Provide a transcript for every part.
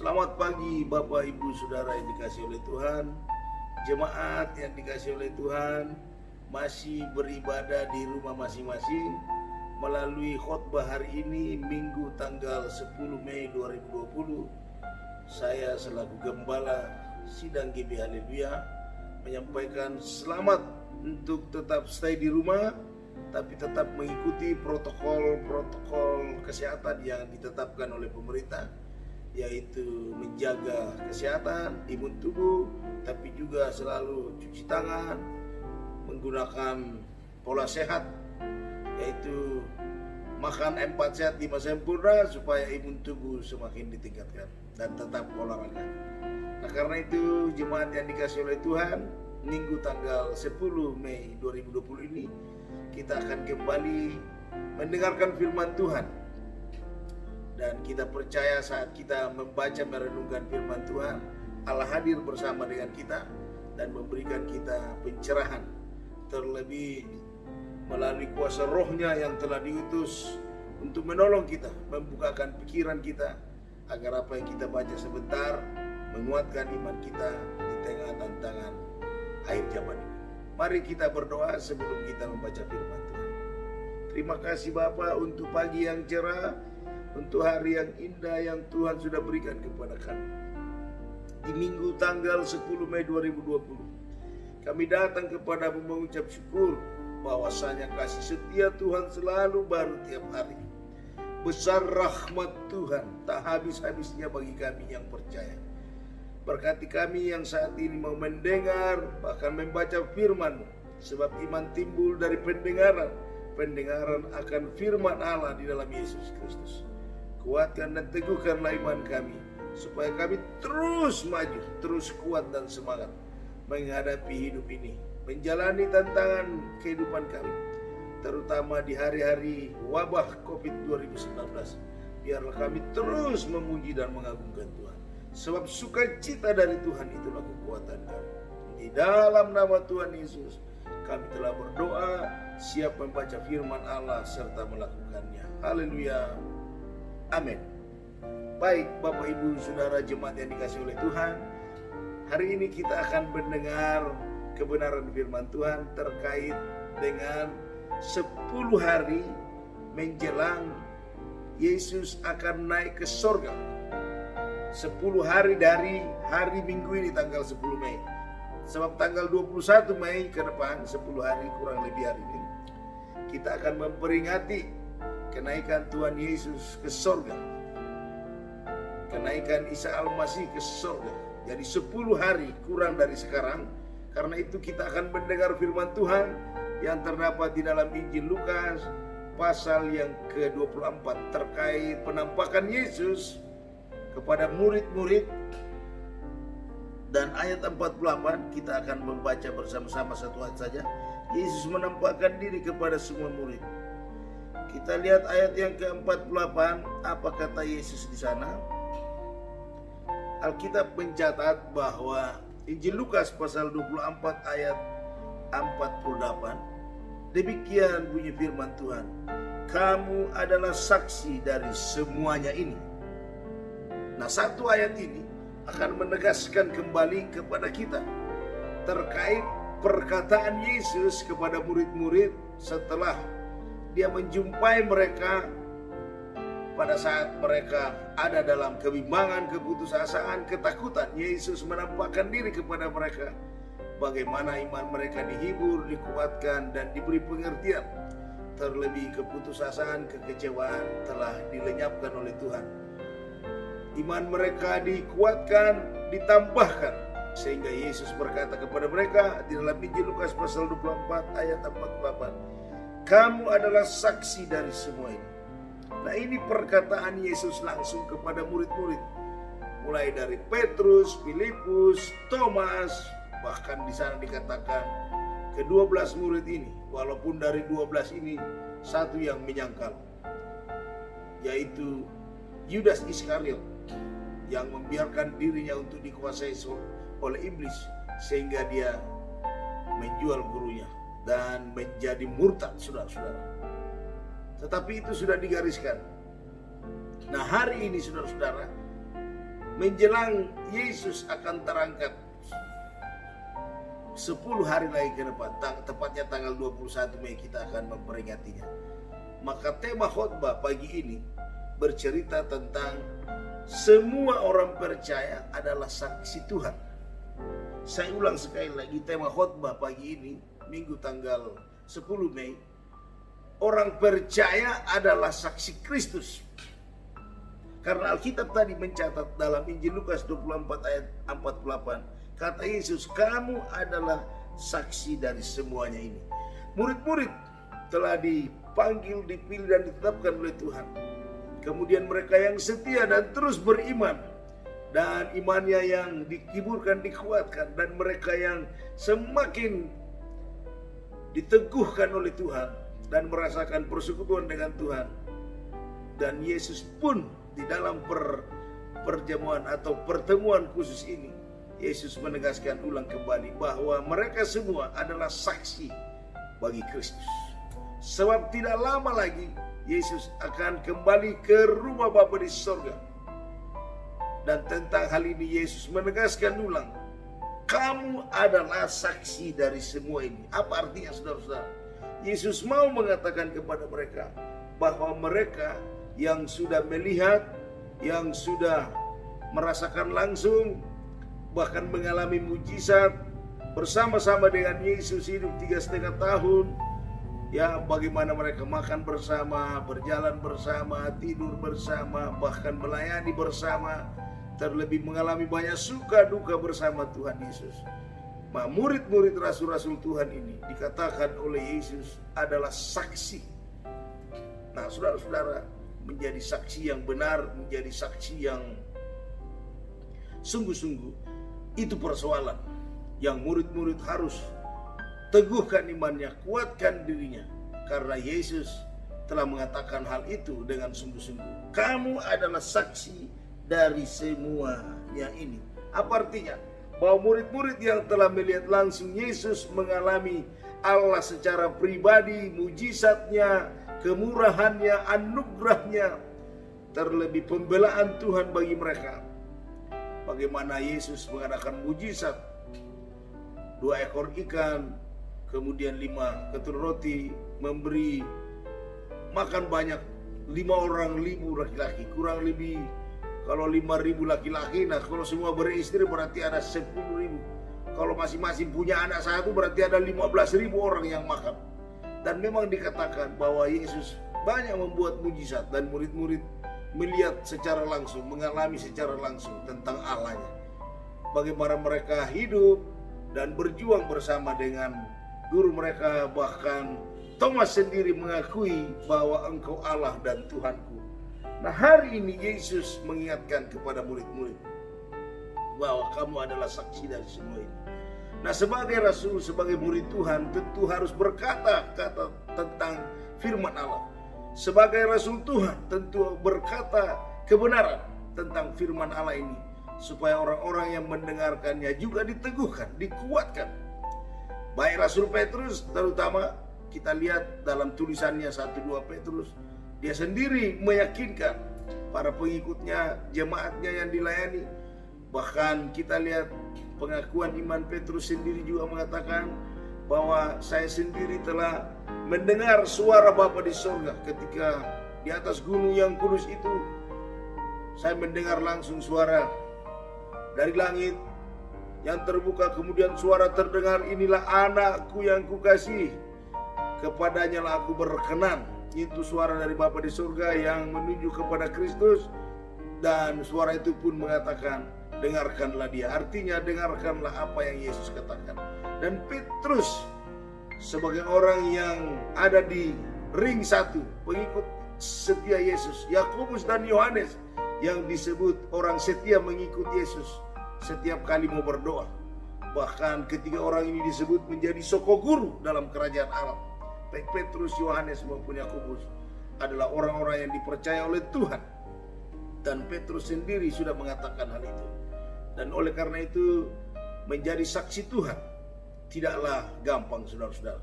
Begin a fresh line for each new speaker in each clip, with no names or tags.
Selamat pagi Bapak Ibu Saudara yang dikasihi oleh Tuhan, jemaat yang dikasihi oleh Tuhan, masih beribadah di rumah masing-masing melalui khotbah hari ini Minggu tanggal 10 Mei 2020. Saya selaku Gembala Sidang GB Haleluya menyampaikan selamat untuk tetap stay di rumah, tapi tetap mengikuti protokol kesehatan yang ditetapkan oleh pemerintah, yaitu menjaga kesehatan, imun tubuh, tapi juga selalu cuci tangan, menggunakan pola sehat, yaitu makan 4 sehat 5 sempurna supaya imun tubuh semakin ditingkatkan dan tetap olahraga. Nah, karena itu jemaat yang dikasihi oleh Tuhan, Minggu tanggal 10 Mei 2020 ini kita akan kembali mendengarkan firman Tuhan. Dan kita percaya saat kita membaca merenungkan firman Tuhan, Allah hadir bersama dengan kita dan memberikan kita pencerahan, terlebih melalui kuasa rohnya yang telah diutus untuk menolong kita, membukakan pikiran kita, agar apa yang kita baca sebentar menguatkan iman kita di tengah tantangan akhir zaman ini. Mari kita berdoa sebelum kita membaca firman Tuhan. Terima kasih Bapa untuk pagi yang cerah, untuk hari yang indah yang Tuhan sudah berikan kepada kami. Di Minggu tanggal 10 Mei 2020, kami datang kepada mengucap syukur bahwasanya kasih setia Tuhan selalu baru tiap hari. Besar rahmat Tuhan tak habis-habisnya bagi kami yang percaya. Berkati kami yang saat ini mau mendengar, bahkan membaca firman-Mu, sebab iman timbul dari pendengaran akan firman Allah di dalam Yesus Kristus. Kuatkan dan teguhkanlah iman kami, supaya kami terus maju, terus kuat dan semangat menghadapi hidup ini, menjalani tantangan kehidupan kami, terutama di hari-hari wabah COVID-19. Biarlah kami terus memuji dan mengagungkan Tuhan, sebab sukacita dari Tuhan itulah kekuatan kami. Di dalam nama Tuhan Yesus kami telah berdoa, siap membaca firman Allah serta melakukannya. Haleluya. Amin. Baik Bapak Ibu Saudara jemaat yang dikasihi oleh Tuhan, hari ini kita akan mendengar kebenaran firman Tuhan terkait dengan 10 hari menjelang Yesus akan naik ke sorga. 10 hari dari hari Minggu ini tanggal 10 Mei. Sebab tanggal 21 Mei ke depan, 10 hari kurang lebih hari ini, kita akan memperingati kenaikan Tuhan Yesus ke sorga, kenaikan Isa Al-Masih ke sorga. Jadi 10 hari kurang dari sekarang. Karena itu kita akan mendengar firman Tuhan yang terdapat di dalam Injil Lukas pasal yang ke-24 terkait penampakan Yesus kepada murid-murid. Dan ayat 48 kita akan membaca bersama-sama satu ayat saja. Yesus menampakkan diri kepada semua murid. Kita lihat ayat yang ke-48, apa kata Yesus di sana? Alkitab mencatat bahwa Injil Lukas pasal 24 ayat 48, demikian bunyi firman Tuhan, kamu adalah saksi dari semuanya ini. Nah, satu ayat ini akan menegaskan kembali kepada kita terkait perkataan Yesus kepada murid-murid setelah Dia menjumpai mereka pada saat mereka ada dalam kebimbangan, keputusasaan, ketakutan. Yesus menampakkan diri kepada mereka bagaimana iman mereka dihibur, dikuatkan, dan diberi pengertian. Terlebih keputusasaan, kekecewaan telah dilenyapkan oleh Tuhan. Iman mereka dikuatkan, ditambahkan, sehingga Yesus berkata kepada mereka di dalam Injil Lukas pasal 24 ayat 48, kamu adalah saksi dari semua ini. Nah, ini perkataan Yesus langsung kepada murid-murid, mulai dari Petrus, Filipus, Thomas, bahkan di sana dikatakan ke-12 murid ini, walaupun dari 12 ini satu yang menyangkal, yaitu Yudas Iskariot, yang membiarkan dirinya untuk dikuasai oleh iblis sehingga dia menjual gurunya dan menjadi murtad, saudara-saudara. Tetapi itu sudah digariskan. Nah, hari ini saudara-saudara, menjelang Yesus akan terangkat 10 hari lagi ke depan, tepatnya tanggal 21 Mei kita akan memperingatinya. Maka tema khotbah pagi ini bercerita tentang semua orang percaya adalah saksi Tuhan. Saya ulang sekali lagi, tema khotbah pagi ini, Minggu tanggal 10 Mei, orang percaya adalah saksi Kristus. Karena Alkitab tadi mencatat dalam Injil Lukas 24 ayat 48, kata Yesus, kamu adalah saksi dari semuanya ini. Murid-murid telah dipanggil, dipilih dan ditetapkan oleh Tuhan. Kemudian mereka yang setia dan terus beriman, dan imannya yang dikiburkan, dikuatkan, dan mereka yang semakin diteguhkan oleh Tuhan dan merasakan persekutuan dengan Tuhan. Dan Yesus pun di dalam perjamuan atau pertemuan khusus ini, Yesus menegaskan ulang kembali bahwa mereka semua adalah saksi bagi Kristus. Sebab tidak lama lagi Yesus akan kembali ke rumah Bapa di sorga. Dan tentang hal ini Yesus menegaskan ulang, kamu adalah saksi dari semua ini. Apa artinya, saudara-saudara? Yesus mau mengatakan kepada mereka bahwa mereka yang sudah melihat, yang sudah merasakan langsung, bahkan mengalami mujizat bersama-sama dengan Yesus hidup 3,5 tahun, ya, bagaimana mereka makan bersama, berjalan bersama, tidur bersama, bahkan melayani bersama, terlebih mengalami banyak suka duka bersama Tuhan Yesus. Nah, murid-murid rasul-rasul Tuhan ini dikatakan oleh Yesus adalah saksi. Nah, saudara-saudara, menjadi saksi yang benar, menjadi saksi yang sungguh-sungguh, itu persoalan yang murid-murid harus teguhkan imannya, kuatkan dirinya, karena Yesus telah mengatakan hal itu dengan sungguh-sungguh. Kamu adalah saksi dari semuanya ini. Apa artinya? Bahwa murid-murid yang telah melihat langsung Yesus mengalami Allah secara pribadi, mujizatnya, kemurahannya, anugerahnya, terlebih pembelaan Tuhan bagi mereka. Bagaimana Yesus mengadakan mujizat, 2 ekor ikan, kemudian 5 ketul roti, memberi makan banyak 5.000 laki-laki, kurang lebih kalau 5.000 laki-laki. Nah, kalau semua beristri berarti ada 10.000. Kalau masing-masing punya anak satu berarti ada 15.000 orang yang makan. Dan memang dikatakan bahwa Yesus banyak membuat mujizat dan murid-murid melihat secara langsung, mengalami secara langsung tentang Allahnya. Bagaimana mereka hidup dan berjuang bersama dengan guru mereka. Bahkan Thomas sendiri mengakui bahwa engkau Allah dan Tuhanku. Nah, hari ini Yesus mengingatkan kepada murid-murid bahwa kamu adalah saksi dari semua ini. Nah, sebagai rasul, sebagai murid Tuhan, tentu harus berkata-kata tentang firman Allah. Sebagai rasul Tuhan, tentu berkata kebenaran tentang firman Allah ini, supaya orang-orang yang mendengarkannya juga diteguhkan, dikuatkan. Baik Rasul Petrus, terutama kita lihat dalam tulisannya 1-2 Petrus, dia sendiri meyakinkan para pengikutnya, jemaatnya yang dilayani. Bahkan kita lihat pengakuan iman Petrus sendiri juga mengatakan bahwa saya sendiri telah mendengar suara Bapa di sorga ketika di atas gunung yang kudus itu. Saya mendengar langsung suara dari langit yang terbuka, kemudian suara terdengar, inilah anakku yang kukasihi, kepadanya lah aku berkenan. Itu suara dari Bapa di surga yang menuju kepada Kristus. Dan suara itu pun mengatakan, dengarkanlah dia. Artinya dengarkanlah apa yang Yesus katakan. Dan Petrus sebagai orang yang ada di ring satu, pengikut setia Yesus. Yakobus dan Yohanes yang disebut orang setia mengikut Yesus, setiap kali mau berdoa. Bahkan ketiga orang ini disebut menjadi sokoguru dalam kerajaan Allah. Baik Petrus, Yohanes maupun Yakobus adalah orang-orang yang dipercaya oleh Tuhan. Dan Petrus sendiri sudah mengatakan hal itu. Dan oleh karena itu menjadi saksi Tuhan tidaklah gampang, saudara-saudara.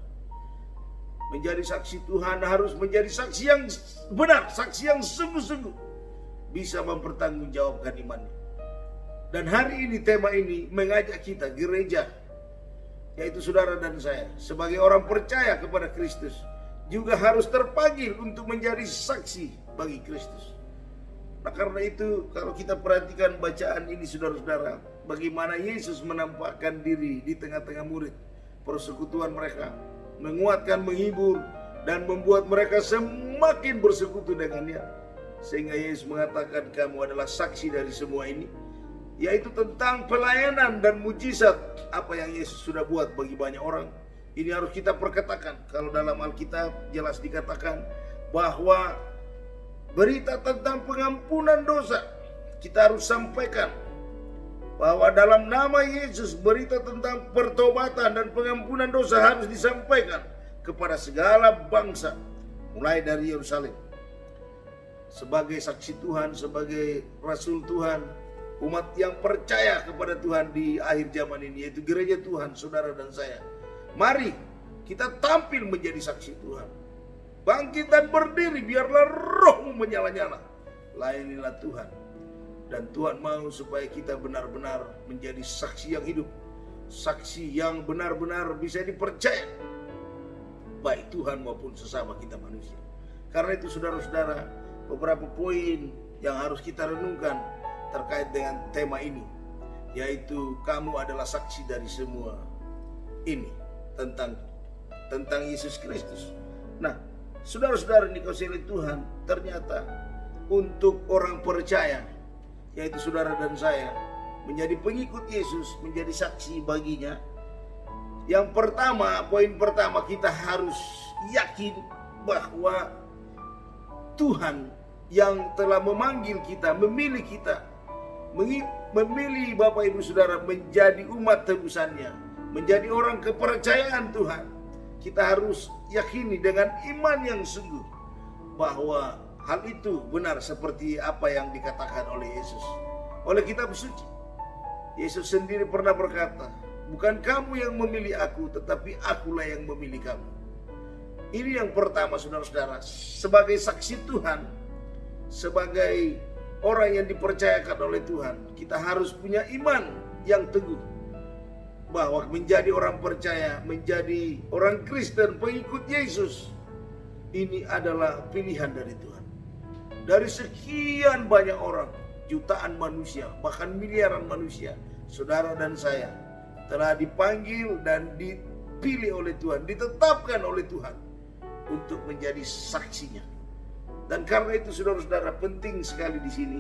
Menjadi saksi Tuhan harus menjadi saksi yang benar, saksi yang sungguh-sungguh bisa mempertanggungjawabkan imannya. Dan hari ini tema ini mengajak kita gereja, yaitu saudara dan saya, sebagai orang percaya kepada Kristus, juga harus terpanggil untuk menjadi saksi bagi Kristus. Nah, karena itu kalau kita perhatikan bacaan ini saudara-saudara, bagaimana Yesus menampakkan diri di tengah-tengah murid, persekutuan mereka, menguatkan, menghibur, dan membuat mereka semakin bersekutu dengannya. Sehingga Yesus mengatakan, kamu adalah saksi dari semua ini, yaitu tentang pelayanan dan mujizat apa yang Yesus sudah buat bagi banyak orang. Ini harus kita perkatakan. Kalau dalam Alkitab jelas dikatakan bahwa berita tentang pengampunan dosa kita harus sampaikan, bahwa dalam nama Yesus berita tentang pertobatan dan pengampunan dosa harus disampaikan kepada segala bangsa, mulai dari Yerusalem. Sebagai saksi Tuhan, sebagai rasul Tuhan, umat yang percaya kepada Tuhan di akhir zaman ini, yaitu gereja Tuhan, saudara dan saya, mari kita tampil menjadi saksi Tuhan. Bangkit dan berdiri, biarlah rohmu menyala-nyala. Layanilah Tuhan. Dan Tuhan mau supaya kita benar-benar menjadi saksi yang hidup, saksi yang benar-benar bisa dipercaya, baik Tuhan maupun sesama kita manusia. Karena itu saudara-saudara, beberapa poin yang harus kita renungkan terkait dengan tema ini, yaitu kamu adalah saksi dari semua ini, tentang Yesus Kristus. Nah, saudara-saudara dikasihi oleh Tuhan, ternyata untuk orang percaya, yaitu saudara dan saya, menjadi pengikut Yesus, menjadi saksi baginya, yang pertama, poin pertama, kita harus yakin bahwa Tuhan yang telah memanggil kita, memilih kita, memilih Bapak Ibu Saudara menjadi umat tebusannya, menjadi orang kepercayaan Tuhan. Kita harus yakini dengan iman yang sungguh bahwa hal itu benar seperti apa yang dikatakan oleh Yesus, oleh kitab suci. Yesus sendiri pernah berkata, bukan kamu yang memilih aku, tetapi akulah yang memilih kamu. Ini yang pertama saudara-saudara, sebagai saksi Tuhan, sebagai orang yang dipercayakan oleh Tuhan, kita harus punya iman yang teguh bahwa menjadi orang percaya, menjadi orang Kristen, pengikut Yesus, ini adalah pilihan dari Tuhan. Dari sekian banyak orang, jutaan manusia, bahkan miliaran manusia, saudara dan saya telah dipanggil dan dipilih oleh Tuhan, ditetapkan oleh Tuhan untuk menjadi saksinya. Dan karena itu saudara-saudara, penting sekali di sini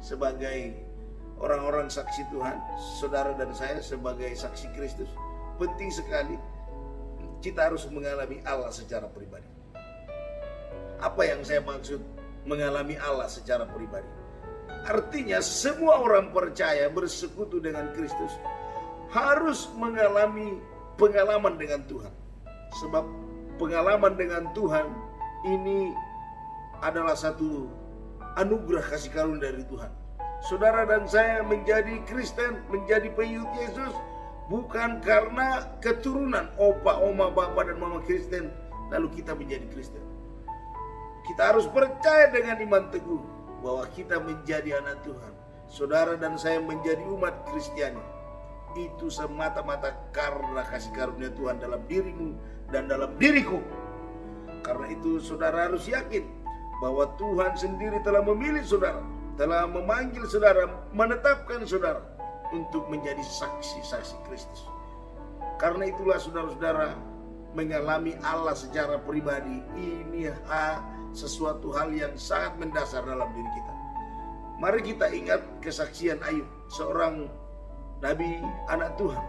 sebagai orang-orang saksi Tuhan, saudara dan saya sebagai saksi Kristus, penting sekali kita harus mengalami Allah secara pribadi. Apa yang saya maksud mengalami Allah secara pribadi? Artinya semua orang percaya bersekutu dengan Kristus harus mengalami pengalaman dengan Tuhan. Sebab pengalaman dengan Tuhan ini adalah satu anugerah kasih karunia dari Tuhan. Saudara dan saya menjadi Kristen, menjadi pengikut Yesus bukan karena keturunan opa, oma, bapak dan mama Kristen lalu kita menjadi Kristen. Kita harus percaya dengan iman teguh bahwa kita menjadi anak Tuhan. Saudara dan saya menjadi umat Kristiani itu semata-mata karena kasih karunia Tuhan dalam dirimu dan dalam diriku. Karena itu saudara harus yakin bahwa Tuhan sendiri telah memilih saudara, telah memanggil saudara, menetapkan saudara untuk menjadi saksi-saksi Kristus. Karena itulah saudara-saudara, mengalami Allah secara pribadi ini sesuatu hal yang sangat mendasar dalam diri kita. Mari kita ingat kesaksian Ayub, seorang nabi anak Tuhan.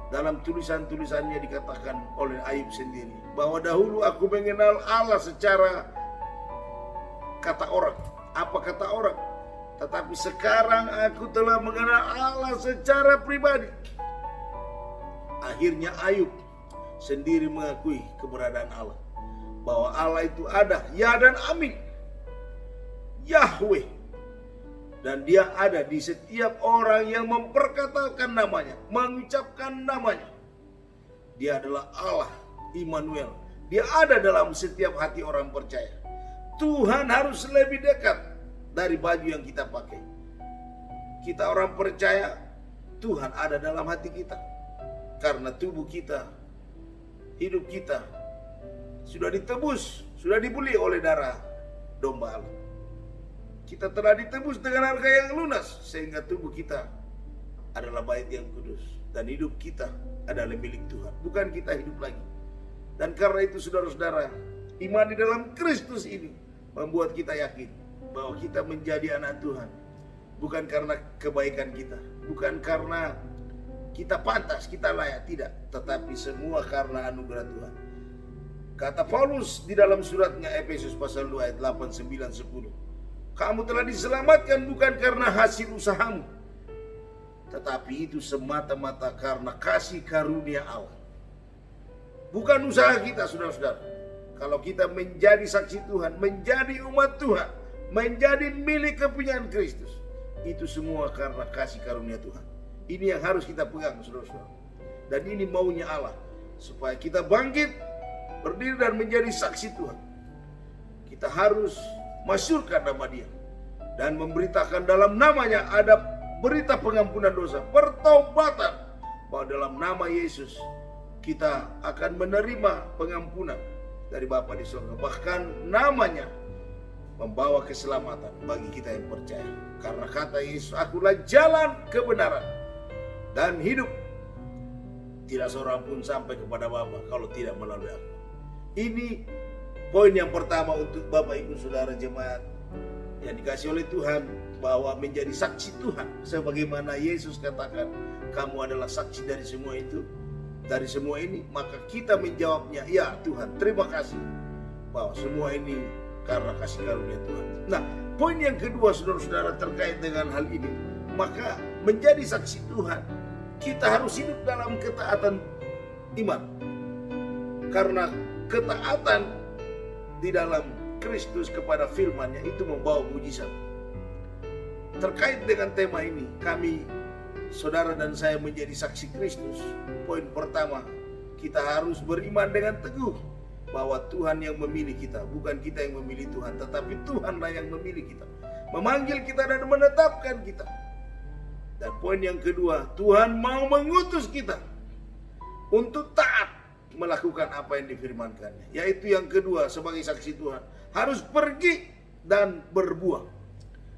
Dalam tulisan-tulisannya dikatakan oleh Ayub sendiri bahwa dahulu aku mengenal Allah secara kata orang. Apa kata orang? Tetapi sekarang aku telah mengenal Allah secara pribadi. Akhirnya Ayub sendiri mengakui keberadaan Allah, bahwa Allah itu ada, ya dan amin, Yahweh, dan dia ada di setiap orang yang memperkatakan namanya, mengucapkan namanya. Dia adalah Allah Immanuel. Dia ada dalam setiap hati orang percaya. Tuhan harus lebih dekat dari baju yang kita pakai. Kita orang percaya Tuhan ada dalam hati kita. Karena tubuh kita, hidup kita sudah ditebus, sudah dibeli oleh darah domba Allah. Kita telah ditebus dengan harga yang lunas, sehingga tubuh kita adalah bait yang kudus. Dan hidup kita adalah milik Tuhan, bukan kita hidup lagi. Dan karena itu saudara-saudara, iman di dalam Kristus ini membuat kita yakin bahwa kita menjadi anak Tuhan. Bukan karena kebaikan kita, bukan karena kita pantas, kita layak, tidak. Tetapi semua karena anugerah Tuhan. Kata Paulus di dalam suratnya Efesus pasal 2 ayat 8, 9, 10. Kamu telah diselamatkan bukan karena hasil usahamu, tetapi itu semata-mata karena kasih karunia Allah. Bukan usaha kita, saudara-saudara. Kalau kita menjadi saksi Tuhan, menjadi umat Tuhan, menjadi milik kepunyaan Kristus, itu semua karena kasih karunia Tuhan. Ini yang harus kita pegang, saudara-saudara. Dan ini maunya Allah, supaya kita bangkit, berdiri dan menjadi saksi Tuhan. Kita harus masyurkan nama Dia dan memberitakan dalam namanya ada berita pengampunan dosa, pertobatan, bahwa dalam nama Yesus kita akan menerima pengampunan dari Bapa di surga. Bahkan namanya membawa keselamatan bagi kita yang percaya. Karena kata Yesus, akulah jalan, kebenaran, dan hidup. Tidak seorang pun sampai kepada Bapa kalau tidak melalui aku. Ini poin yang pertama untuk Bapak Ibu Saudara jemaat yang dikasih oleh Tuhan, bahwa menjadi saksi Tuhan. Sebagaimana Yesus katakan, kamu adalah saksi dari semua itu, dari semua ini. Maka kita menjawabnya, ya Tuhan, terima kasih, bahwa semua ini karena kasih karunia Tuhan. Nah, poin yang kedua saudara-saudara terkait dengan hal ini, maka menjadi saksi Tuhan, kita harus hidup dalam ketaatan iman. Karena ketaatan di dalam Kristus kepada firman-Nya itu membawa mujizat. Terkait dengan tema ini, kami, saudara dan saya menjadi saksi Kristus. Poin pertama, kita harus beriman dengan teguh bahwa Tuhan yang memilih kita, bukan kita yang memilih Tuhan, tetapi Tuhanlah yang memilih kita, memanggil kita dan menetapkan kita. Dan poin yang kedua, Tuhan mau mengutus kita untuk taat melakukan apa yang difirmankannya. Yaitu yang kedua, sebagai saksi Tuhan harus pergi dan berbuah,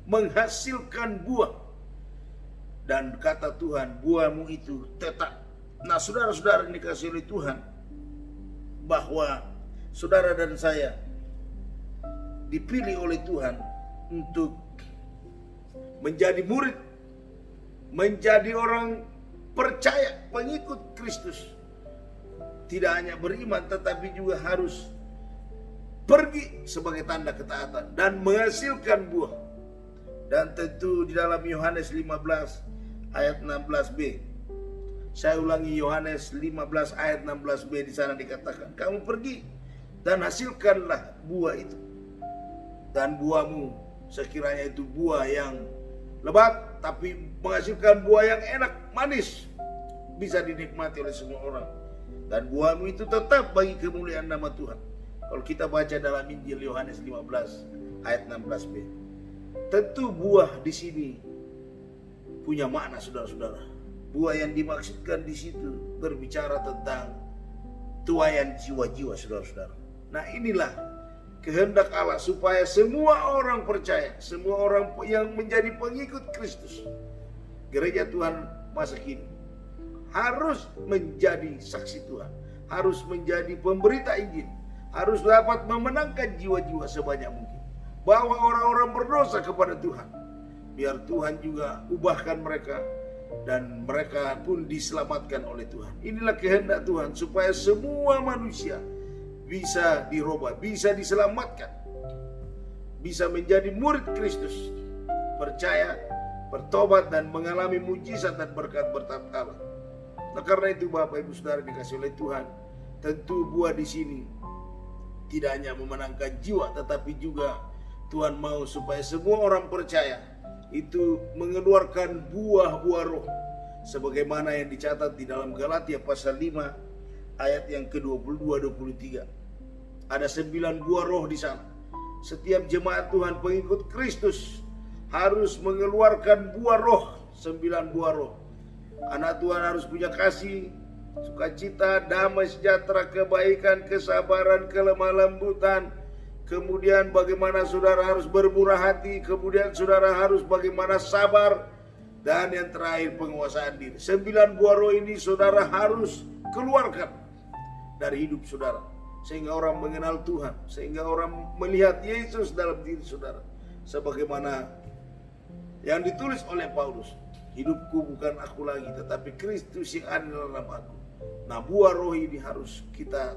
menghasilkan buah. Dan kata Tuhan, buahmu itu tetap. Nah, saudara-saudara yang dikasihi oleh Tuhan, bahwa saudara dan saya dipilih oleh Tuhan untuk menjadi murid, menjadi orang percaya, pengikut Kristus. Tidak hanya beriman, tetapi juga harus pergi sebagai tanda ketaatan dan menghasilkan buah. Dan tentu di dalam Yohanes 15 ayat 16b, saya ulangi, Yohanes 15 ayat 16b, di sana dikatakan, kamu pergi dan hasilkanlah buah itu. Dan buahmu sekiranya itu buah yang lebat, tapi menghasilkan buah yang enak, manis, bisa dinikmati oleh semua orang. Dan buahmu itu tetap bagi kemuliaan nama Tuhan. Kalau kita baca dalam Injil Yohanes 15 ayat 16b, tentu buah di sini punya makna, saudara-saudara. Buah yang dimaksudkan di situ berbicara tentang tuaian jiwa-jiwa, saudara-saudara. Nah, inilah kehendak Allah, supaya semua orang percaya, semua orang yang menjadi pengikut Kristus, gereja Tuhan masa kini, harus menjadi saksi Tuhan, harus menjadi pemberita Injil, harus dapat memenangkan jiwa-jiwa sebanyak mungkin, bawa orang-orang berdosa kepada Tuhan, biar Tuhan juga ubahkan mereka dan mereka pun diselamatkan oleh Tuhan. Inilah kehendak Tuhan, supaya semua manusia bisa dirubah, bisa diselamatkan, bisa menjadi murid Kristus, percaya, bertobat, dan mengalami mujizat dan berkat-berkat Allah. Nah, karena itu Bapak Ibu Saudara dikasih oleh Tuhan, tentu buah di sini tidak hanya memenangkan jiwa, tetapi juga Tuhan mau supaya semua orang percaya itu mengeluarkan buah-buah roh, sebagaimana yang dicatat di dalam Galatia pasal 5 ayat yang ke-22-23. Ada 9 buah roh di sana. Setiap jemaat Tuhan pengikut Kristus harus mengeluarkan buah roh 9 buah roh. Anak Tuhan harus punya kasih, sukacita, damai sejahtera, kebaikan, kesabaran, kelemah lembutan. Kemudian bagaimana saudara harus bermurah hati. Kemudian saudara harus bagaimana sabar. Dan yang terakhir penguasaan diri. 9 buah roh ini saudara harus keluarkan dari hidup saudara. Sehingga orang mengenal Tuhan. Sehingga orang melihat Yesus dalam diri saudara. Sebagaimana yang ditulis oleh Paulus. Hidupku bukan aku lagi, tetapi Kristus yang ada dalam aku. Nah, buah roh ini harus kita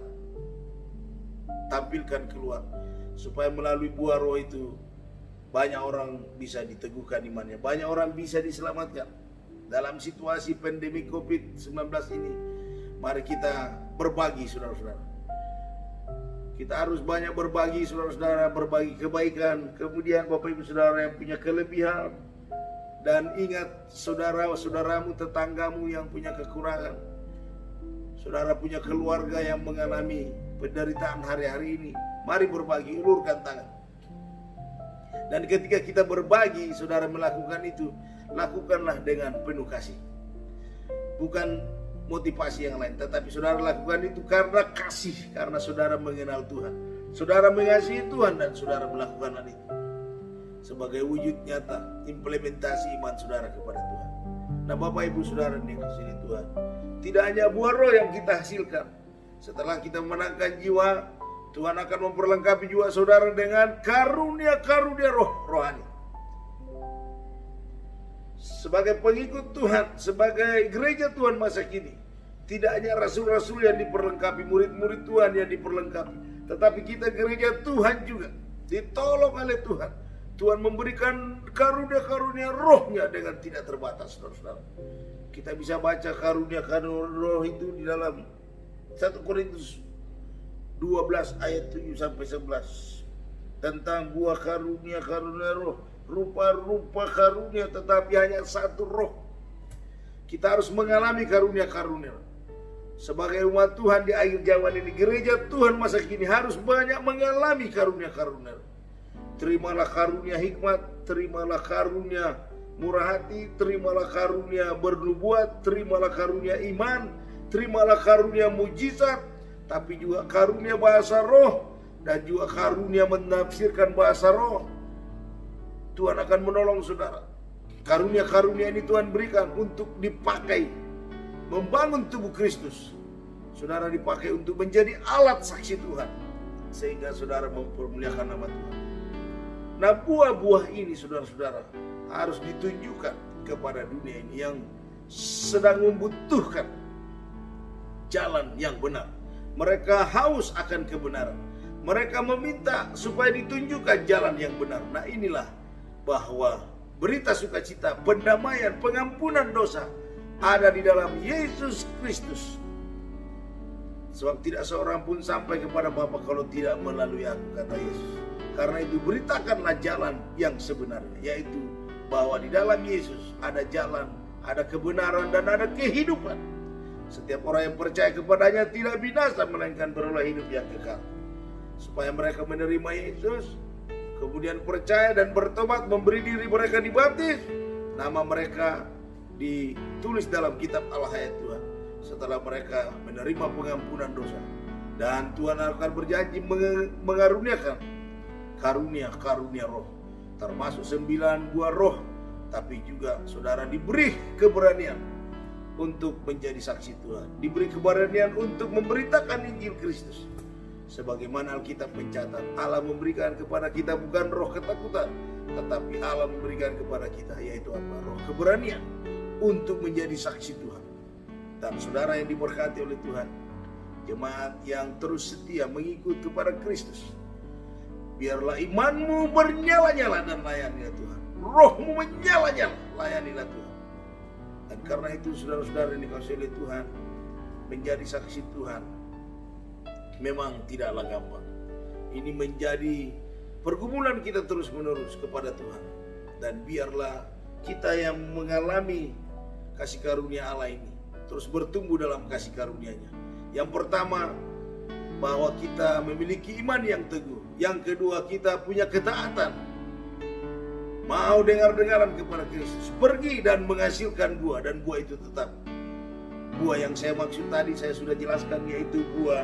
tampilkan keluar. Supaya melalui buah roh itu banyak orang bisa diteguhkan imannya. Banyak orang bisa diselamatkan. Dalam situasi pandemi COVID-19 ini, mari kita berbagi saudara-saudara. Kita harus banyak berbagi saudara-saudara, berbagi kebaikan. Kemudian Bapak Ibu Saudara yang punya kelebihan. Dan ingat saudara-saudaramu, tetanggamu yang punya kekurangan. Saudara punya keluarga yang mengalami penderitaan hari-hari ini. Mari berbagi, ulurkan tangan. Dan ketika kita berbagi, saudara melakukan itu, lakukanlah dengan penuh kasih. Bukan motivasi yang lain, tetapi saudara lakukan itu karena kasih, karena saudara mengenal Tuhan. Saudara mengasihi Tuhan dan saudara melakukan hal itu sebagai wujud nyata implementasi iman saudara kepada Tuhan. Nah, Bapak Ibu Saudara yang dikasihi Tuhan, tidak hanya buah roh yang kita hasilkan. Setelah kita menangkan jiwa, Tuhan akan memperlengkapi jiwa saudara dengan karunia-karunia rohani. Sebagai pengikut Tuhan, sebagai gereja Tuhan masa kini, tidak hanya rasul-rasul yang diperlengkapi, murid-murid Tuhan yang diperlengkapi, tetapi kita gereja Tuhan juga ditolong oleh Tuhan. Tuhan memberikan karunia-karunia rohnya dengan tidak terbatas, saudara-saudara. Kita bisa baca karunia-karunia roh itu di dalam 1 Korintus 12 ayat 7 sampai 11. Tentang buah karunia-karunia roh, rupa-rupa karunia tetapi hanya satu roh. Kita harus mengalami karunia-karunia. Sebagai umat Tuhan di akhir zaman ini, gereja Tuhan masa kini harus banyak mengalami karunia-karunia. Terimalah karunia hikmat, terimalah karunia murah hati, terimalah karunia bernubuat, terimalah karunia iman, terimalah karunia mujizat, tapi juga karunia bahasa roh dan juga karunia menafsirkan bahasa roh. Tuhan akan menolong saudara. Karunia-karunia ini Tuhan berikan untuk dipakai membangun tubuh Kristus. Saudara dipakai untuk menjadi alat saksi Tuhan, sehingga saudara mempermuliakan nama Tuhan. Nah, buah-buah ini saudara-saudara harus ditunjukkan kepada dunia ini yang sedang membutuhkan jalan yang benar. Mereka haus akan kebenaran. Mereka meminta supaya ditunjukkan jalan yang benar. Nah, inilah bahwa berita sukacita, pendamaian, pengampunan dosa ada di dalam Yesus Kristus. Sebab tidak seorang pun sampai kepada Bapa kalau tidak melalui aku, kata Yesus. Karena itu beritakanlah jalan yang sebenarnya, yaitu bahwa di dalam Yesus ada jalan, ada kebenaran, dan ada kehidupan. Setiap orang yang percaya kepadanya tidak binasa, melainkan beroleh hidup yang kekal. Supaya mereka menerima Yesus, kemudian percaya dan bertobat, memberi diri mereka dibaptis, nama mereka ditulis dalam kitab Allah hayat Tuhan. Setelah mereka menerima pengampunan dosa, dan Tuhan akan berjanji mengaruniakan karunia-karunia roh, termasuk 9 buah roh. Tapi juga saudara diberi keberanian untuk menjadi saksi Tuhan, diberi keberanian untuk memberitakan Injil Kristus. Sebagaimana Alkitab mencatat, Allah memberikan kepada kita bukan roh ketakutan, tetapi Allah memberikan kepada kita, yaitu apa? Roh keberanian untuk menjadi saksi Tuhan. Dan saudara yang diberkati oleh Tuhan, jemaat yang terus setia mengikut kepada Kristus, biarlah imanmu bernyala-nyala dan layanilah Tuhan. Rohmu menyala-nyala, layanilah Tuhan. Dan karena itu saudara-saudara yang dikasihi oleh Tuhan, menjadi saksi Tuhan memang tidaklah gampang. Ini menjadi pergumulan kita terus-menerus kepada Tuhan. Dan biarlah kita yang mengalami kasih karunia Allah ini terus bertumbuh dalam kasih karunia-Nya. Yang pertama, bahwa kita memiliki iman yang teguh. Yang kedua, kita punya ketaatan. mau dengar-dengaran kepada Kristus, pergi dan menghasilkan buah, dan buah itu tetap. Buah yang saya maksud tadi saya sudah jelaskan, yaitu buah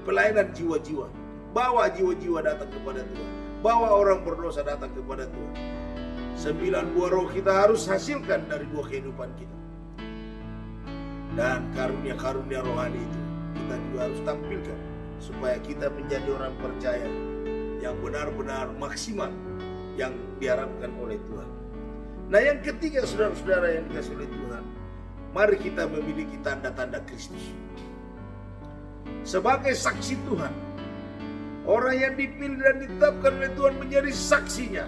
pelayanan jiwa-jiwa. Bawa jiwa-jiwa datang kepada Tuhan, bawa orang berdosa datang kepada Tuhan. 9 buah roh kita harus hasilkan dari buah kehidupan kita. Dan karunia-karunia rohani itu kita juga harus tampilkan, supaya kita menjadi orang percaya yang benar-benar maksimal yang diharapkan oleh Tuhan. Nah, yang ketiga, saudara-saudara yang dikasihi oleh Tuhan, mari kita memiliki tanda-tanda Kristus. Sebagai saksi Tuhan, orang yang dipilih dan ditetapkan oleh Tuhan menjadi saksinya,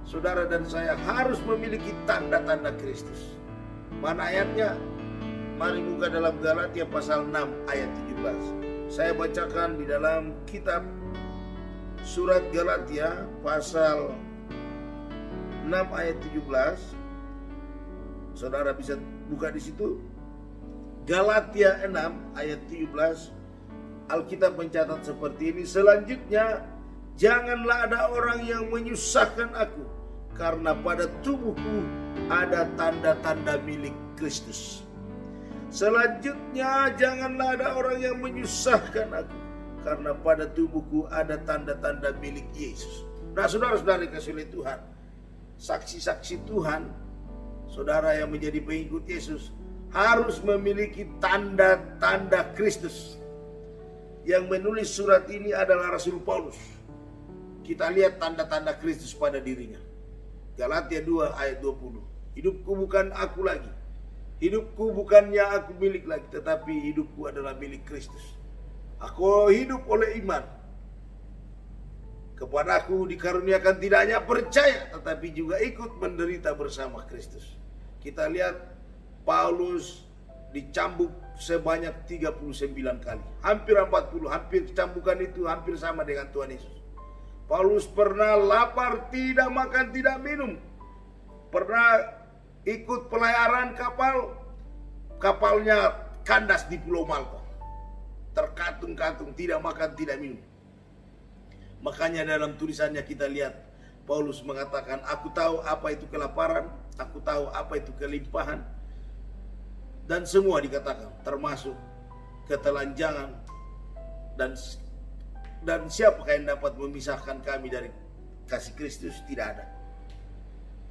saudara dan saya harus memiliki tanda-tanda Kristus. Mana ayatnya? Mari buka dalam Galatia pasal 6 ayat 17. Saya bacakan di dalam kitab surat Galatia pasal 6 ayat 17. Saudara bisa buka di situ. Galatia 6 ayat 17. Alkitab mencatat seperti ini. Selanjutnya, janganlah ada orang yang menyusahkan aku, karena pada tubuhku ada tanda-tanda milik Kristus. Selanjutnya, janganlah ada orang yang menyusahkan aku, karena pada tubuhku ada tanda-tanda milik Yesus. Nah, saudara-saudara dikasihi oleh Tuhan, saksi-saksi Tuhan, saudara yang menjadi pengikut Yesus, harus memiliki tanda-tanda Kristus. Yang menulis surat ini adalah Rasul Paulus. Kita lihat tanda-tanda Kristus pada dirinya. Galatia 2 ayat 20. Hidupku bukan aku lagi, hidupku bukannya aku milik lagi, tetapi hidupku adalah milik Kristus. Aku hidup oleh iman. Kepadaku dikaruniakan tidak hanya percaya, tetapi juga ikut menderita bersama Kristus. Kita lihat Paulus dicambuk sebanyak 39 kali. Hampir 40, hampir cambukan itu hampir sama dengan Tuhan Yesus. Paulus pernah lapar, tidak makan, tidak minum. Pernah ikut pelayaran kapal, kapalnya kandas di Pulau Malta. Terkatung-katung, tidak makan, tidak minum. Makanya dalam tulisannya kita lihat Paulus mengatakan, aku tahu apa itu kelaparan, aku tahu apa itu kelimpahan. Dan semua dikatakan, termasuk ketelanjangan. Dan siapakah yang dapat memisahkan kami dari kasih Kristus? Tidak ada.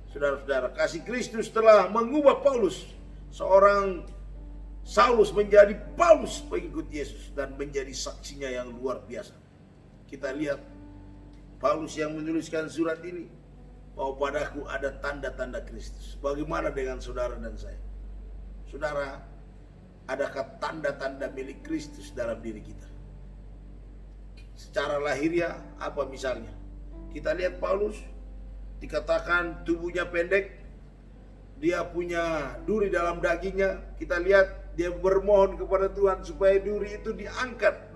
Saudara-saudara, kasih Kristus telah mengubah Paulus, seorang Saulus, menjadi Paulus pengikut Yesus dan menjadi saksinya yang luar biasa. Kita lihat Paulus yang menuliskan surat ini, bahwa padaku ada tanda-tanda Kristus. Bagaimana dengan saudara dan saya? Saudara, adakah tanda-tanda milik Kristus dalam diri kita? Secara lahiriah apa misalnya? Kita lihat Paulus, dikatakan tubuhnya pendek, dia punya duri dalam dagingnya. Kita lihat dia bermohon kepada Tuhan supaya duri itu diangkat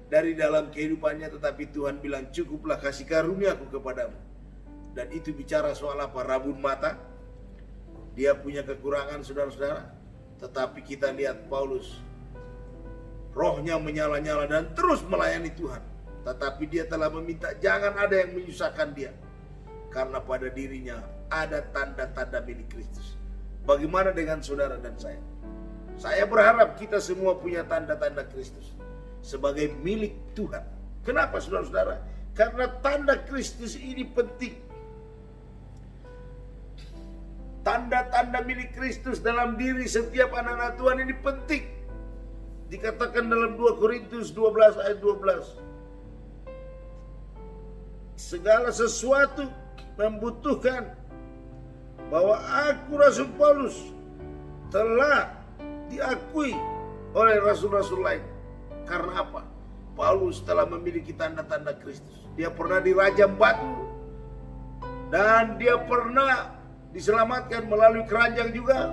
dari dalam kehidupannya, tetapi Tuhan bilang, cukuplah kasih karuniaku kepadamu. Dan itu bicara soal apa? Rabun mata. Dia punya kekurangan, saudara-saudara. Tetapi kita lihat Paulus, rohnya menyala-nyala dan terus melayani Tuhan. Tetapi dia telah meminta jangan ada yang menyusahkan dia, karena pada dirinya ada tanda-tanda milik Kristus. Bagaimana dengan saudara dan saya? Saya berharap kita semua punya tanda-tanda Kristus sebagai milik Tuhan. Kenapa, saudara-saudara? Karena tanda Kristus ini penting. Tanda-tanda milik Kristus dalam diri setiap anak-anak Tuhan ini penting. Dikatakan dalam 2 Korintus 12 ayat 12. Segala sesuatu membutuhkan bahwa aku Rasul Paulus telah diakui oleh rasul-rasul lain. Karena apa? Paulus telah memiliki tanda-tanda Kristus. Dia pernah dirajam batu, dan dia pernah diselamatkan melalui keranjang juga.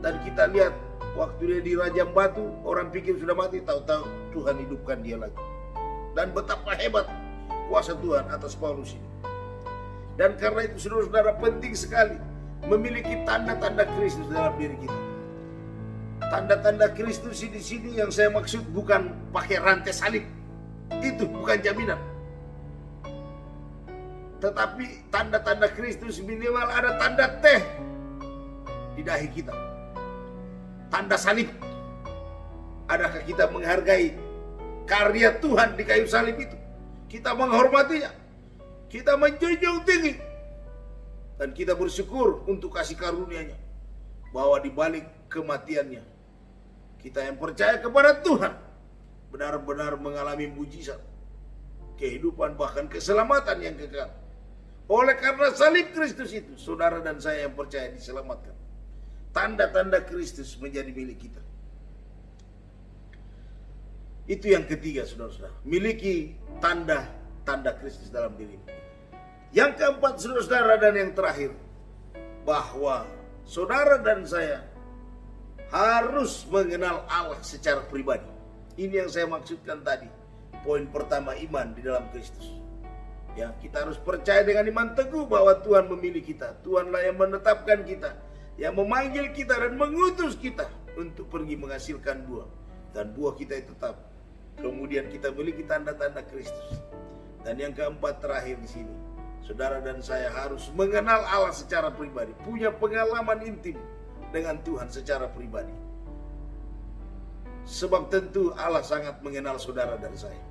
Dan kita lihat waktu dia dirajam batu, orang pikir sudah mati, tahu-tahu Tuhan hidupkan dia lagi. Dan betapa hebat kuasa Tuhan atas Paulus ini. Dan karena itu, saudara-saudara, penting sekali memiliki tanda-tanda Kristus dalam diri kita. Tanda-tanda Kristus di sini yang saya maksud bukan pakai rantai salib. Itu bukan jaminan. Tetapi tanda-tanda Kristus minimal ada tanda teh di dahi kita. Tanda salib. Adakah kita menghargai karya Tuhan di kayu salib itu? Kita menghormatinya. Kita menjunjung tinggi. Dan kita bersyukur untuk kasih karunia-Nya. Bahwa di balik kematiannya, kita yang percaya kepada Tuhan benar-benar mengalami mujizat, kehidupan, bahkan keselamatan yang kekal. Oleh karena salib Kristus itu, saudara dan saya yang percaya diselamatkan. Tanda-tanda Kristus menjadi milik kita. Itu yang ketiga, saudara-saudara. Miliki tanda-tanda Kristus dalam diri. Yang keempat, saudara-saudara, dan yang terakhir, bahwa saudara dan saya harus mengenal Allah secara pribadi. Ini yang saya maksudkan tadi. Poin pertama, iman di dalam Kristus. Ya, kita harus percaya dengan iman teguh bahwa Tuhan memilih kita. Tuhanlah yang menetapkan kita, yang memanggil kita dan mengutus kita untuk pergi menghasilkan buah. Dan buah kita itu tetap. Kemudian kita memiliki tanda-tanda Kristus. Dan yang keempat terakhir di sini, saudara dan saya harus mengenal Allah secara pribadi, punya pengalaman intim dengan Tuhan secara pribadi. Sebab tentu Allah sangat mengenal saudara dan saya.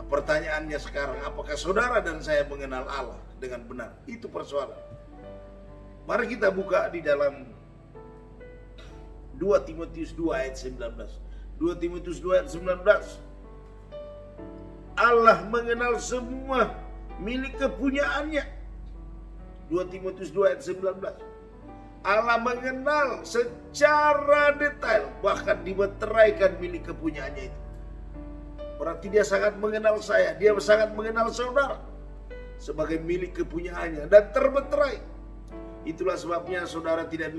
Pertanyaannya sekarang, apakah saudara dan saya mengenal Allah dengan benar? Itu persoalan. Mari kita buka di dalam 2 Timotius 2 ayat 19. 2 Timotius 2 ayat 19. Allah mengenal semua milik kepunyaannya. 2 Timotius 2 ayat 19. Allah mengenal secara detail, bahkan dimeteraikan milik kepunyaannya itu. Berarti dia sangat mengenal saya, dia sangat mengenal saudara sebagai milik kepunyaannya dan termeterai. Itulah sebabnya saudara tidak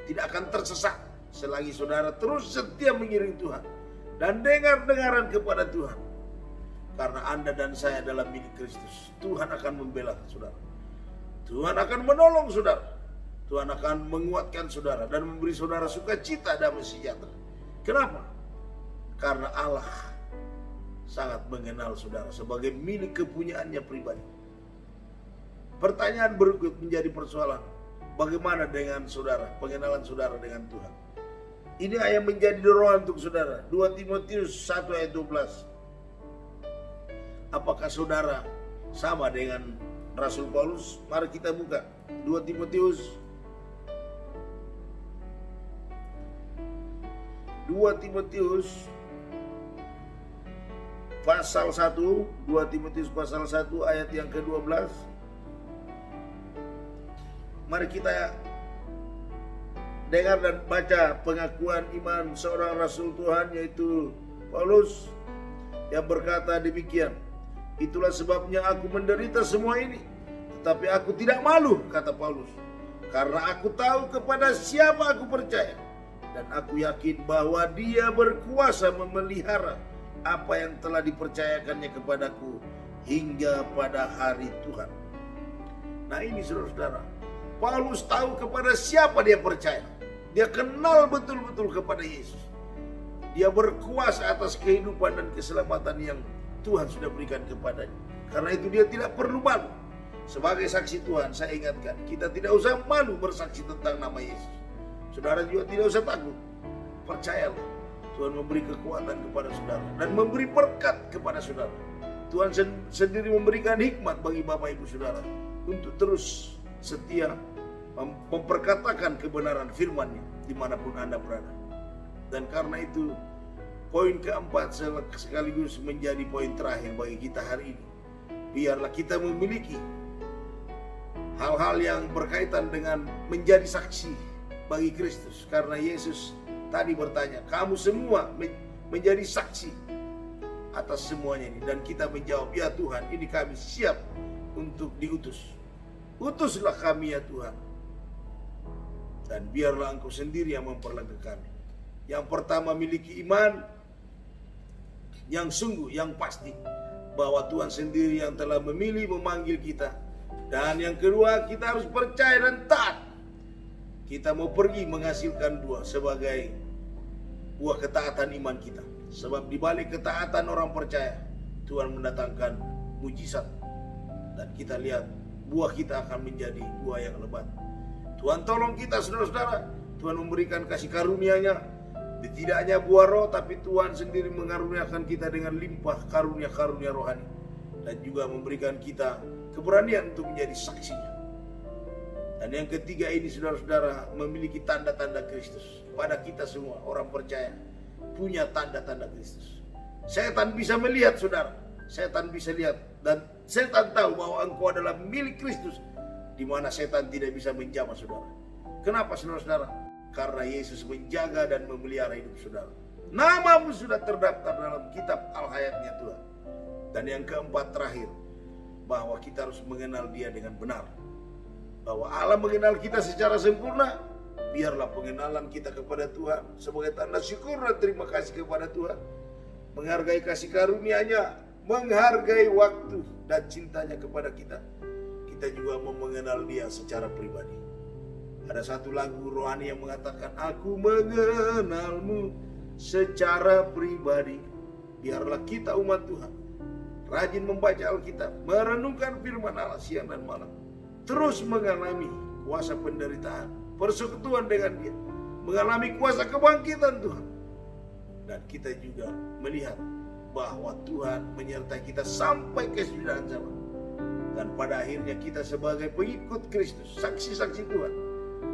akan tersesat selagi saudara terus setia mengiring Tuhan dan dengar-dengaran kepada Tuhan. Karena Anda dan saya adalah milik Kristus. Tuhan akan membela saudara. Tuhan akan menolong saudara. Tuhan akan menguatkan saudara dan memberi saudara sukacita damai sejahtera. Kenapa? Karena Allah sangat mengenal saudara sebagai milik kepunyaannya pribadi. Pertanyaan berikut menjadi persoalan. Bagaimana dengan saudara, pengenalan saudara dengan Tuhan? Ini yang menjadi dorongan untuk saudara. 2 Timotius 1 ayat 12. Apakah saudara sama dengan Rasul Paulus? Mari kita buka 2 Timotius pasal 1, 2 Timotius pasal 1 ayat yang ke-12. Mari kita dengar dan baca pengakuan iman seorang rasul Tuhan, yaitu Paulus, yang berkata demikian. Itulah sebabnya aku menderita semua ini, tetapi aku tidak malu, kata Paulus, karena aku tahu kepada siapa aku percaya, dan aku yakin bahwa Dia berkuasa memelihara apa yang telah dipercayakannya kepadaku hingga pada hari Tuhan. Nah ini saudara-saudara, Paulus tahu kepada siapa dia percaya. Dia kenal betul-betul kepada Yesus. Dia berkuasa atas kehidupan dan keselamatan yang Tuhan sudah berikan kepadanya. Karena itu dia tidak perlu malu. Sebagai saksi Tuhan, saya ingatkan, kita tidak usah malu bersaksi tentang nama Yesus. Saudara juga tidak usah takut. Percayalah, Tuhan memberi kekuatan kepada saudara dan memberi berkat kepada saudara. Tuhan sendiri memberikan hikmat bagi Bapak Ibu Saudara untuk terus setia memperkatakan kebenaran firman-Nya dimanapun Anda berada. Dan karena itu, poin keempat sekaligus menjadi poin terakhir bagi kita hari ini. Biarlah kita memiliki hal-hal yang berkaitan dengan menjadi saksi bagi Kristus. Karena Yesus tadi bertanya, kamu semua menjadi saksi atas semuanya ini. Dan kita menjawab, ya Tuhan, ini kami siap untuk diutus. Utuslah kami ya Tuhan. Dan biarlah Engkau sendiri yang memperlengkapi kami. Yang pertama, miliki iman yang sungguh, yang pasti, bahwa Tuhan sendiri yang telah memilih, memanggil kita. Dan yang kedua, kita harus percaya dan taat. Kita mau pergi menghasilkan buah sebagai buah ketaatan iman kita. Sebab di balik ketaatan orang percaya, Tuhan mendatangkan mujizat. dan kita lihat buah kita akan menjadi buah yang lebat. Tuhan tolong kita saudara-saudara. Tuhan memberikan kasih karunia-Nya. Tidak hanya buah roh, tapi Tuhan sendiri mengaruniakan kita dengan limpah karunia-karunia rohani. Dan juga memberikan kita keberanian untuk menjadi saksinya. Dan yang ketiga ini saudara-saudara, memiliki tanda-tanda Kristus. Pada kita semua orang percaya punya tanda-tanda Kristus. Setan bisa melihat saudara. Setan bisa lihat. Dan setan tahu bahwa engkau adalah milik Kristus. Di mana setan tidak bisa menjamah saudara. Kenapa saudara-saudara? Karena Yesus menjaga dan memelihara hidup saudara. Namamu sudah terdaftar dalam kitab Al-Hayatnya Tuhan. Dan yang keempat terakhir, bahwa kita harus mengenal Dia dengan benar. Bahwa Allah mengenal kita secara sempurna. Biarlah pengenalan kita kepada Tuhan sebagai tanda syukur dan terima kasih kepada Tuhan. Menghargai kasih karunia-Nya, menghargai waktu dan cintanya kepada kita. Kita juga mau mengenal Dia secara pribadi. Ada satu lagu rohani yang mengatakan, aku mengenalmu secara pribadi. Biarlah kita umat Tuhan rajin membaca Alkitab, merenungkan firman Allah siang dan malam. Terus mengalami kuasa penderitaan, persekutuan dengan Dia, mengalami kuasa kebangkitan Tuhan. Dan kita juga melihat bahwa Tuhan menyertai kita sampai kesudahan zaman. Dan pada akhirnya kita sebagai pengikut Kristus, saksi-saksi Tuhan,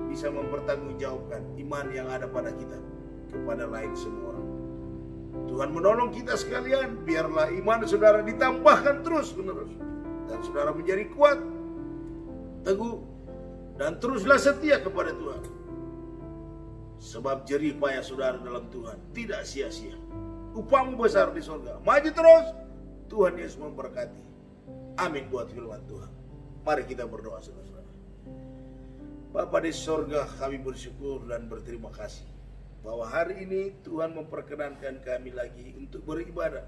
bisa mempertanggungjawabkan iman yang ada pada kita kepada lain semua orang. Tuhan menolong kita sekalian, biarlah iman saudara ditambahkan terus menerus. Dan saudara menjadi kuat, teguh, dan teruslah setia kepada Tuhan. Sebab jerih payah saudara dalam Tuhan tidak sia-sia. Upahmu besar di surga. Maju terus, Tuhan Yesus memberkati. Amin buat firman Tuhan. Mari kita berdoa saudara. Bapa di sorga, kami bersyukur dan berterima kasih bahwa hari ini Tuhan memperkenankan kami lagi untuk beribadah.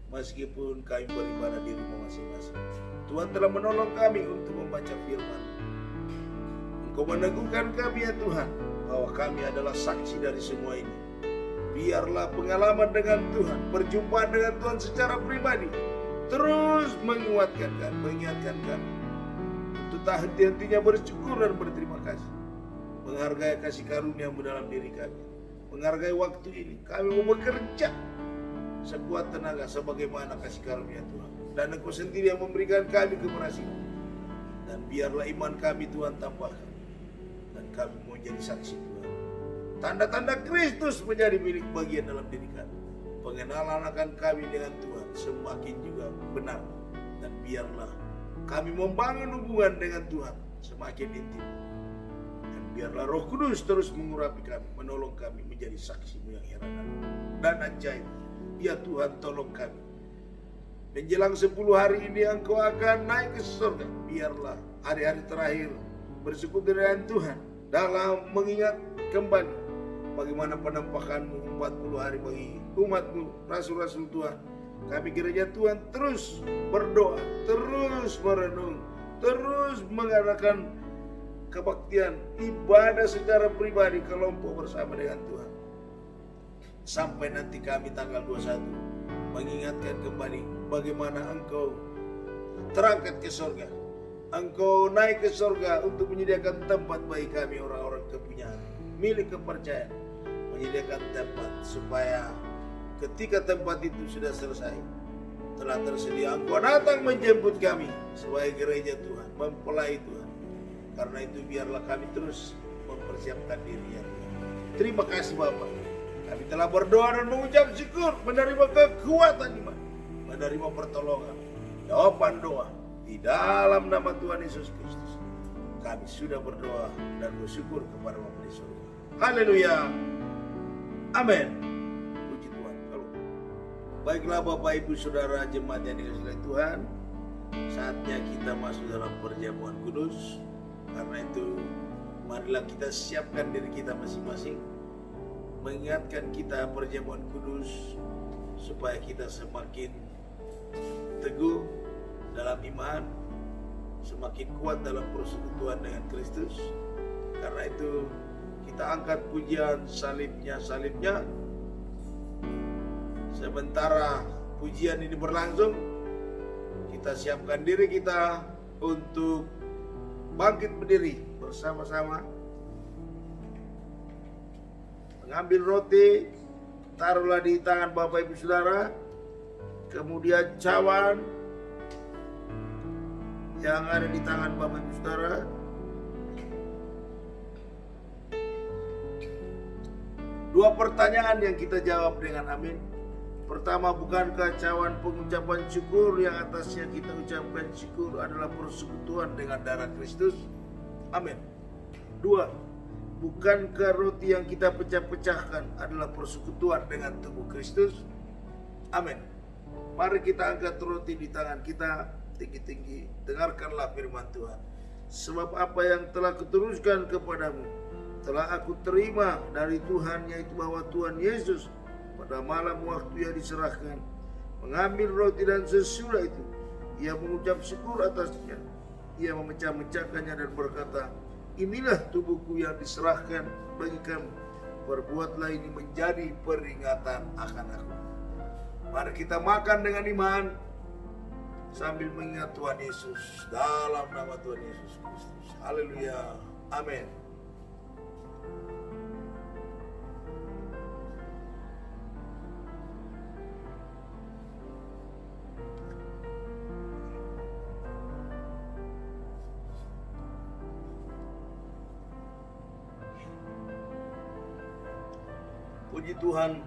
Meskipun kami beribadah di rumah masing-masing, Tuhan telah menolong kami untuk membaca firman. Engkau meneguhkan kami ya Tuhan, bahwa kami adalah saksi dari semua ini. Biarlah pengalaman dengan Tuhan, perjumpaan dengan Tuhan secara pribadi, terus menguatkan kami, mengingatkan kami untuk tak henti-hentinya bersyukur dan berterima kasih. Menghargai kasih karunia-Mu dalam diri kami. Menghargai waktu ini. Kami mau bekerja sekuat tenaga sebagaimana kasih karunia Tuhan. Dan Engkau sendiri yang memberikan kami keberhasilan. Dan biarlah iman kami Tuhan tambahkan. Dan kami mau jadi saksi Tuhan. Tanda-tanda Kristus menjadi milik bagian dalam diri kami. Pengenalan akan kami dengan Tuhan semakin juga benar. Dan biarlah kami membangun hubungan dengan Tuhan semakin intim. Dan biarlah Roh Kudus terus mengurapi kami, menolong kami menjadi saksi-Mu yang heran dan ajaib. Ya Tuhan, tolong kami. Menjelang 10 hari ini Engkau akan naik ke surga. Biarlah hari-hari terakhir bersyukur dengan Tuhan dalam mengingat kembali bagaimana penampakan-Mu 40 hari bagi umat-Mu, rasul-rasul Tuhan. Kami gereja Tuhan terus berdoa, terus merenung, terus mengadakan kebaktian, ibadah secara pribadi, kelompok bersama dengan Tuhan. Sampai nanti kami tanggal 21 mengingatkan kembali bagaimana Engkau terangkat ke surga. Engkau naik ke surga untuk menyediakan tempat bagi kami orang-orang kepunyaan, milik kepercayaan. Menyediakan tempat supaya ketika tempat itu sudah selesai, telah tersedia, Engkau datang menjemput kami sebagai gereja Tuhan, mempelai Tuhan. Karena itu biarlah kami terus mempersiapkan diri ya Tuhan. Terima kasih Bapa. Kami telah berdoa dan mengucap syukur, menerima kekuatan iman, menerima pertolongan, jawaban doa di dalam nama Tuhan Yesus Kristus. Kami sudah berdoa dan bersyukur kepada Bapa di surga. Haleluya. Amin. Puji Tuhan. Baiklah Bapak Ibu Saudara jemaat yang dikasihi oleh Tuhan, saatnya kita masuk dalam perjamuan kudus. Karena itu marilah kita siapkan diri kita masing-masing, mengingatkan kita perjamuan kudus supaya kita semakin teguh dalam iman, semakin kuat dalam persekutuan dengan Kristus. Karena itu kita angkat pujian salibnya. Sementara pujian ini berlangsung, kita siapkan diri kita untuk bangkit berdiri bersama-sama. Mengambil roti, taruhlah di tangan Bapak Ibu Saudara. Kemudian cawan yang ada di tangan Bapak Ibu Saudara. Dua pertanyaan yang kita jawab dengan amin. Pertama, bukankah cawan pengucapan syukur yang atasnya kita ucapkan syukur adalah persekutuan dengan darah Kristus? Amin. Dua, bukankah roti yang kita pecah-pecahkan adalah persekutuan dengan tubuh Kristus? Amin. Mari kita angkat roti di tangan kita tinggi-tinggi. Dengarkanlah firman Tuhan. Sebab apa yang telah kuteruskan kepadamu telah aku terima dari Tuhan, yaitu bahwa Tuhan Yesus pada malam waktu yang diserahkan mengambil roti, dan sesudah itu ia mengucap syukur atasnya. Ia memecah-mecahkannya dan berkata, inilah tubuhku yang diserahkan bagi kamu. Perbuatlah ini menjadi peringatan akan aku. Mari kita makan dengan iman sambil mengingat Tuhan Yesus, dalam nama Tuhan Yesus Kristus. Haleluya. Amin. Puji Tuhan.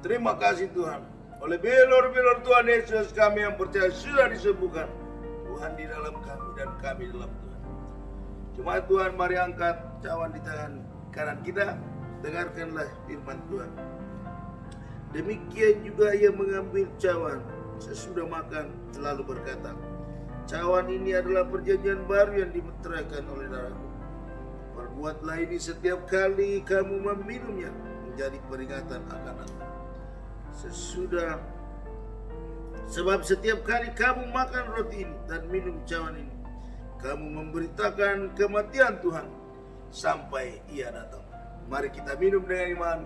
Terima kasih Tuhan. Oleh bilur-bilur Tuhan Yesus, kami yang percaya sudah disembuhkan. Tuhan di dalam kami dan kami di dalam Tuhan. Jemaat Tuhan, mari angkat cawan di tangan kanan kita. Dengarkanlah firman Tuhan. Demikian juga ia mengambil cawan sesudah makan, lalu berkata, cawan ini adalah perjanjian baru yang dimeteraikan oleh darahku. Perbuatlah ini setiap kali kamu meminumnya, menjadi peringatan akan aku. Sebab setiap kali kamu makan roti ini dan minum cawan ini, kamu memberitakan kematian Tuhan sampai ia datang. Mari kita minum dengan iman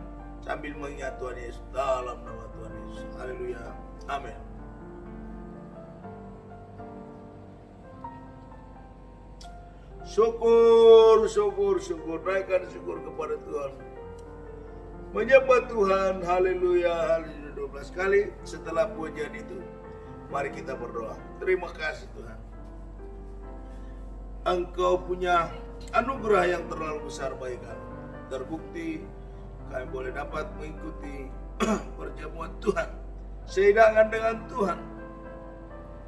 sambil mengingat Tuhan Yesus, dalam nama Tuhan Yesus. Haleluya. Amin. Syukur, syukur, syukur. Naikkan syukur kepada Tuhan. Menyembah Tuhan. Haleluya. Haleluya. 12 kali setelah pujian itu, mari kita berdoa. Terima kasih Tuhan, Engkau punya anugerah yang terlalu besar bagi kami. Terbukti kami boleh dapat mengikuti perjamuan Tuhan, sehidangan dengan Tuhan.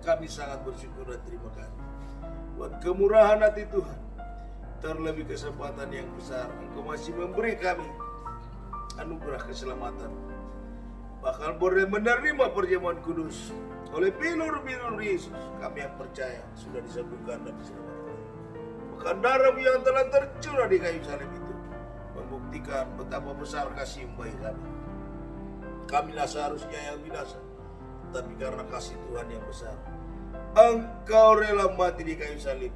Kami sangat bersyukur dan terima kasih buat kemurahan hati Tuhan. Terlebih kesempatan yang besar, Engkau masih memberi kami anugerah keselamatan. Bahkan boleh menerima perjamuan kudus oleh bilur-bilur Yesus. Kami yang percaya sudah disembuhkan dan diselamatkan. Bahkan darah yang telah tercurah di kayu salib itu membuktikan betapa besar kasih bagi kami. Kamilah seharusnya yang binasa, tapi karena kasih Tuhan yang besar, Engkau rela mati di kayu salib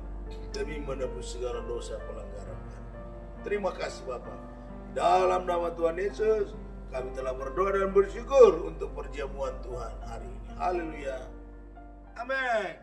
demi menebus segala dosa pelanggaran kami. Terima kasih Bapa. Dalam nama Tuhan Yesus, kami telah berdoa dan bersyukur untuk perjamuan Tuhan hari ini. Haleluya. Amin.